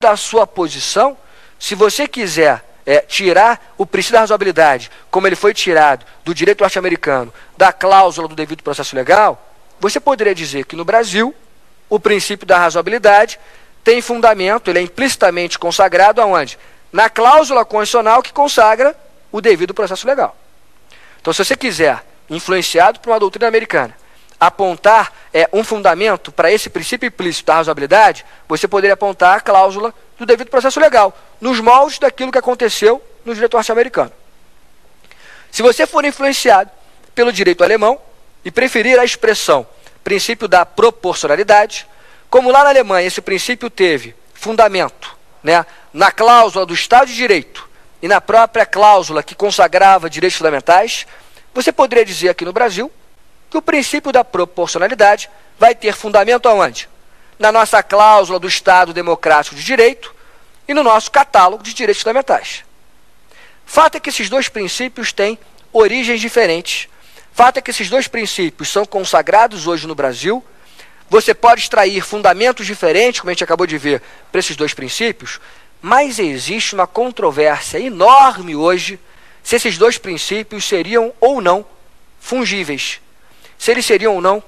da sua posição, se você quiser tirar o princípio da razoabilidade, como ele foi tirado do direito norte-americano, da cláusula do devido processo legal, você poderia dizer que no Brasil, o princípio da razoabilidade tem fundamento, ele é implicitamente consagrado aonde? Na cláusula constitucional que consagra o devido processo legal. Então, se você quiser, influenciado por uma doutrina americana, apontar um fundamento para esse princípio implícito da razoabilidade, você poderia apontar a cláusula do devido processo legal, nos moldes daquilo que aconteceu no direito norte-americano. Se você for influenciado pelo direito alemão e preferir a expressão princípio da proporcionalidade, como lá na Alemanha esse princípio teve fundamento, né, na cláusula do Estado de Direito e na própria cláusula que consagrava direitos fundamentais, você poderia dizer aqui no Brasil que o princípio da proporcionalidade vai ter fundamento aonde? Na nossa cláusula do Estado Democrático de Direito e no nosso catálogo de direitos fundamentais. Fato é que esses dois princípios têm origens diferentes. Fato é que esses dois princípios são consagrados hoje no Brasil. Você pode extrair fundamentos diferentes, como a gente acabou de ver, para esses dois princípios, mas existe uma controvérsia enorme hoje se esses dois princípios seriam ou não fungíveis, se eles seriam ou não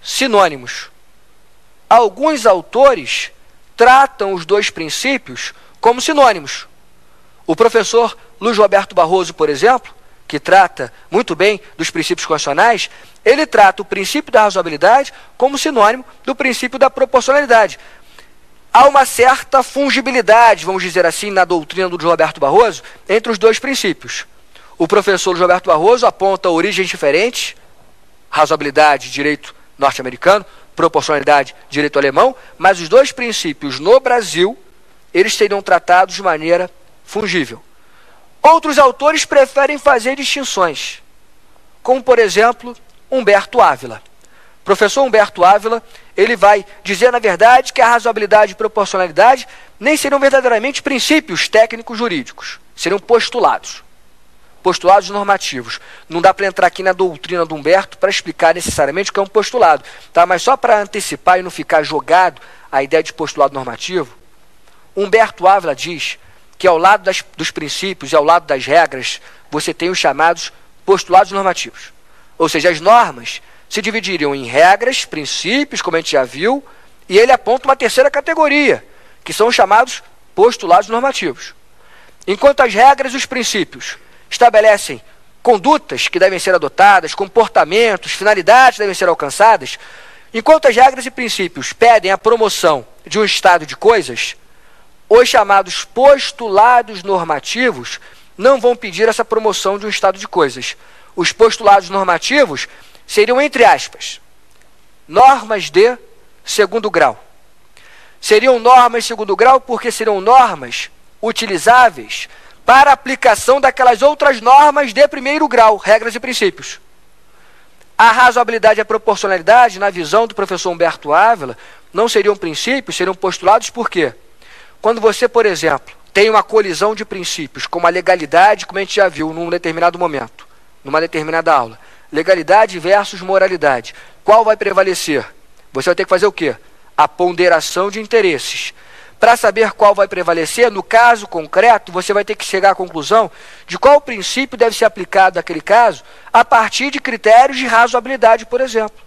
sinônimos. Alguns autores tratam os dois princípios como sinônimos. O professor Luiz Roberto Barroso, por exemplo, que trata muito bem dos princípios constitucionais, ele trata o princípio da razoabilidade como sinônimo do princípio da proporcionalidade. Há uma certa fungibilidade, vamos dizer assim, na doutrina do Luiz Roberto Barroso, entre os dois princípios. O professor Luiz Roberto Barroso aponta origens diferentes, razoabilidade, direito norte-americano, proporcionalidade, direito alemão, mas os dois princípios no Brasil, eles seriam tratados de maneira fungível. Outros autores preferem fazer distinções, como, por exemplo, Humberto Ávila. O professor Humberto Ávila, ele vai dizer, na verdade, que a razoabilidade e proporcionalidade nem seriam verdadeiramente princípios técnicos jurídicos, seriam postulados normativos. Não dá para entrar aqui na doutrina do Humberto para explicar necessariamente o que é um postulado, tá? Mas só para antecipar e não ficar jogado a ideia de postulado normativo, Humberto Ávila diz que ao lado dos princípios e ao lado das regras, você tem os chamados postulados normativos. Ou seja, as normas se dividiriam em regras, princípios, como a gente já viu, e ele aponta uma terceira categoria, que são os chamados postulados normativos. Enquanto as regras e os princípios estabelecem condutas que devem ser adotadas, comportamentos, finalidades que devem ser alcançadas, enquanto as regras e princípios pedem a promoção de um estado de coisas, os chamados postulados normativos não vão pedir essa promoção de um estado de coisas. Os postulados normativos seriam, entre aspas, normas de segundo grau. Seriam normas de segundo grau porque seriam normas utilizáveis para a aplicação daquelas outras normas de primeiro grau, regras e princípios. A razoabilidade e a proporcionalidade, na visão do professor Humberto Ávila, não seriam princípios, seriam postulados por quê? Quando você, por exemplo, tem uma colisão de princípios, como a legalidade, como a gente já viu num determinado momento, numa determinada aula, legalidade versus moralidade, qual vai prevalecer? Você vai ter que fazer o quê? A ponderação de interesses. Para saber qual vai prevalecer, no caso concreto, você vai ter que chegar à conclusão de qual princípio deve ser aplicado naquele caso, a partir de critérios de razoabilidade, por exemplo.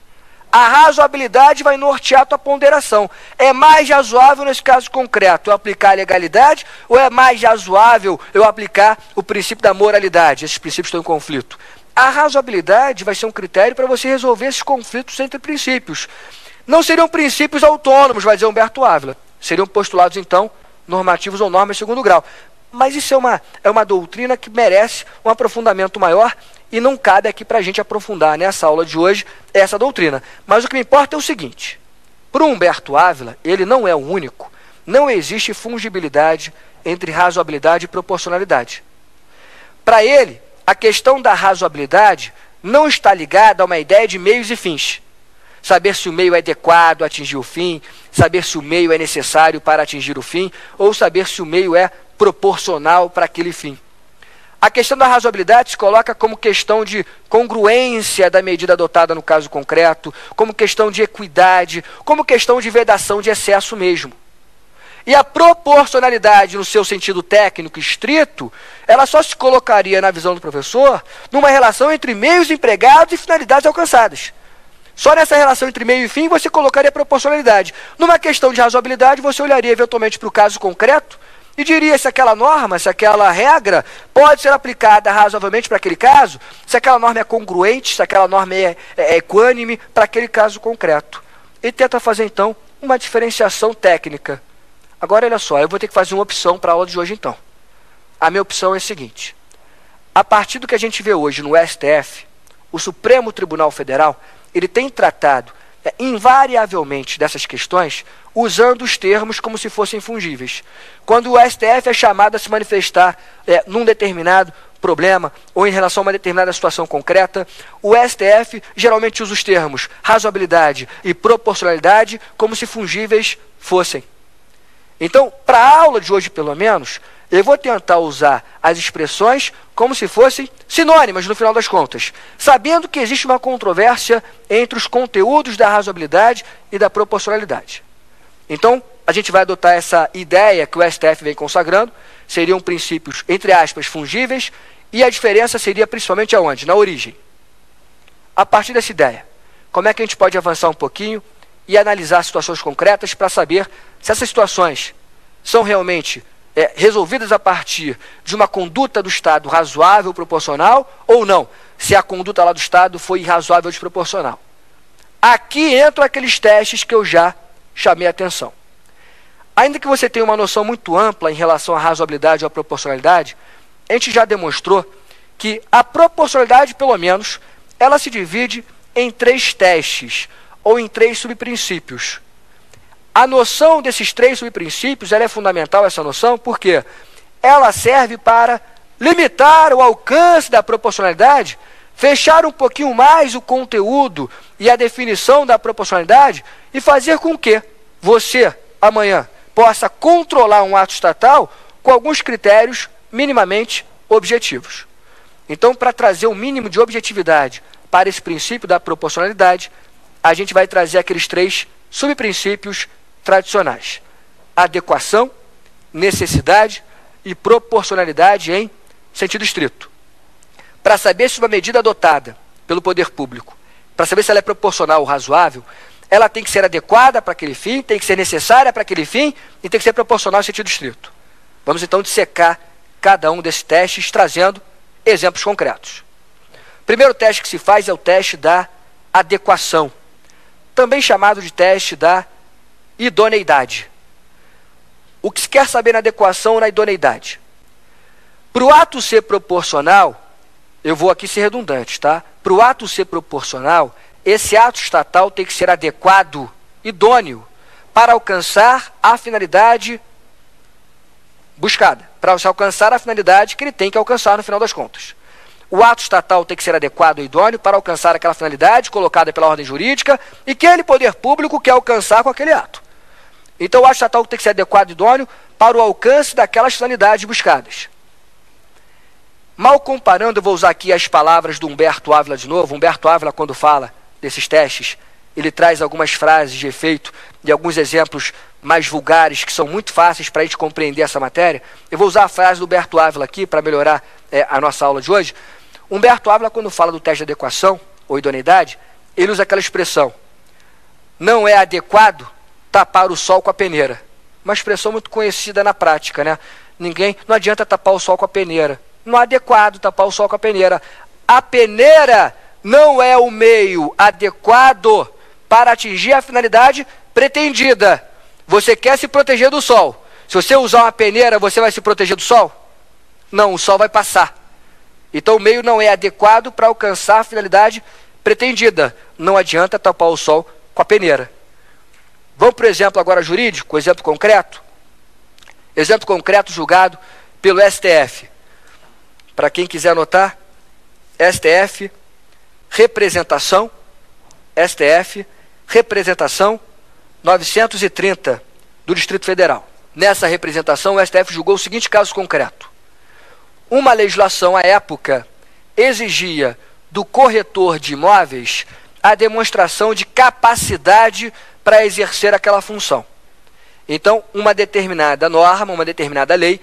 A razoabilidade vai nortear a tua ponderação. É mais razoável, nesse caso concreto, eu aplicar a legalidade ou é mais razoável eu aplicar o princípio da moralidade? Esses princípios estão em conflito. A razoabilidade vai ser um critério para você resolver esses conflitos entre princípios. Não seriam princípios autônomos, vai dizer Humberto Ávila. Seriam postulados, então, normativos ou normas de segundo grau. Mas isso é uma doutrina que merece um aprofundamento maior e não cabe aqui para a gente aprofundar nessa aula de hoje essa doutrina. Mas o que me importa é o seguinte, para o Humberto Ávila, ele não é o único, não existe fungibilidade entre razoabilidade e proporcionalidade. Para ele, a questão da razoabilidade não está ligada a uma ideia de meios e fins. Saber se o meio é adequado a atingir o fim, saber se o meio é necessário para atingir o fim, ou saber se o meio é proporcional para aquele fim. A questão da razoabilidade se coloca como questão de congruência da medida adotada no caso concreto, como questão de equidade, como questão de vedação de excesso mesmo. E a proporcionalidade, no seu sentido técnico estrito, ela só se colocaria, na visão do professor, numa relação entre meios empregados e finalidades alcançadas. Só nessa relação entre meio e fim você colocaria proporcionalidade. Numa questão de razoabilidade, você olharia eventualmente para o caso concreto e diria se aquela norma, se aquela regra pode ser aplicada razoavelmente para aquele caso, se aquela norma é congruente, se aquela norma é equânime para aquele caso concreto. E tenta fazer, então, uma diferenciação técnica. Agora, olha só, eu vou ter que fazer uma opção para a aula de hoje, então. A minha opção é a seguinte. A partir do que a gente vê hoje no STF, o Supremo Tribunal Federal, ele tem tratado invariavelmente dessas questões usando os termos como se fossem fungíveis. Quando o STF é chamado a se manifestar num determinado problema ou em relação a uma determinada situação concreta, o STF geralmente usa os termos razoabilidade e proporcionalidade como se fungíveis fossem. Então, para a aula de hoje, pelo menos, eu vou tentar usar as expressões como se fossem sinônimas no final das contas, sabendo que existe uma controvérsia entre os conteúdos da razoabilidade e da proporcionalidade. Então, a gente vai adotar essa ideia que o STF vem consagrando, seriam princípios, entre aspas, fungíveis, e a diferença seria principalmente aonde? Na origem. A partir dessa ideia, como é que a gente pode avançar um pouquinho e analisar situações concretas para saber se essas situações são realmente resolvidas a partir de uma conduta do Estado razoável, proporcional, ou não, se a conduta lá do Estado foi irrazoável, desproporcional. Aqui entram aqueles testes que eu já chamei a atenção. Ainda que você tenha uma noção muito ampla em relação à razoabilidade ou à proporcionalidade, a gente já demonstrou que a proporcionalidade, pelo menos, ela se divide em 3 testes, ou em 3 subprincípios. A noção desses 3 subprincípios, ela é fundamental, essa noção, porque ela serve para limitar o alcance da proporcionalidade, fechar um pouquinho mais o conteúdo e a definição da proporcionalidade e fazer com que você, amanhã, possa controlar um ato estatal com alguns critérios minimamente objetivos. Então, para trazer o mínimo de objetividade para esse princípio da proporcionalidade, a gente vai trazer aqueles 3 subprincípios tradicionais: adequação, necessidade e proporcionalidade em sentido estrito. Para saber se uma medida adotada pelo poder público, para saber se ela é proporcional ou razoável, ela tem que ser adequada para aquele fim, tem que ser necessária para aquele fim e tem que ser proporcional em sentido estrito. Vamos então dissecar cada um desses testes, trazendo exemplos concretos. O primeiro teste que se faz é o teste da adequação, também chamado de teste da idoneidade. O que se quer saber na adequação ou na idoneidade? Para o ato ser proporcional, eu vou aqui ser redundante, tá? Para o ato ser proporcional, esse ato estatal tem que ser adequado, idôneo, para alcançar a finalidade buscada, para alcançar a finalidade que ele tem que alcançar no final das contas. O ato estatal tem que ser adequado e idôneo para alcançar aquela finalidade colocada pela ordem jurídica e que aquele poder público quer alcançar com aquele ato. Então, o ato estatal tem que ser adequado e idôneo para o alcance daquelas finalidades buscadas. Mal comparando, eu vou usar aqui as palavras do Humberto Ávila de novo. Humberto Ávila, quando fala desses testes, ele traz algumas frases de efeito e alguns exemplos mais vulgares que são muito fáceis para a gente compreender essa matéria. Eu vou usar a frase do Humberto Ávila aqui para melhorar a nossa aula de hoje. Humberto Ávila, quando fala do teste de adequação ou idoneidade, ele usa aquela expressão: não é adequado tapar o sol com a peneira. Uma expressão muito conhecida na prática, né? Não adianta tapar o sol com a peneira. Não é adequado tapar o sol com a peneira. A peneira não é o meio adequado para atingir a finalidade pretendida. Você quer se proteger do sol. Se você usar uma peneira, você vai se proteger do sol? Não, o sol vai passar. Então o meio não é adequado para alcançar a finalidade pretendida. Não adianta tapar o sol com a peneira. Vamos para o exemplo agora jurídico, exemplo concreto. Exemplo concreto julgado pelo STF. Para quem quiser anotar, STF, representação, STF, representação 930 do Distrito Federal. Nessa representação, o STF julgou o seguinte caso concreto. Uma legislação à época exigia do corretor de imóveis a demonstração de capacidade para exercer aquela função. Então, uma determinada norma, uma determinada lei,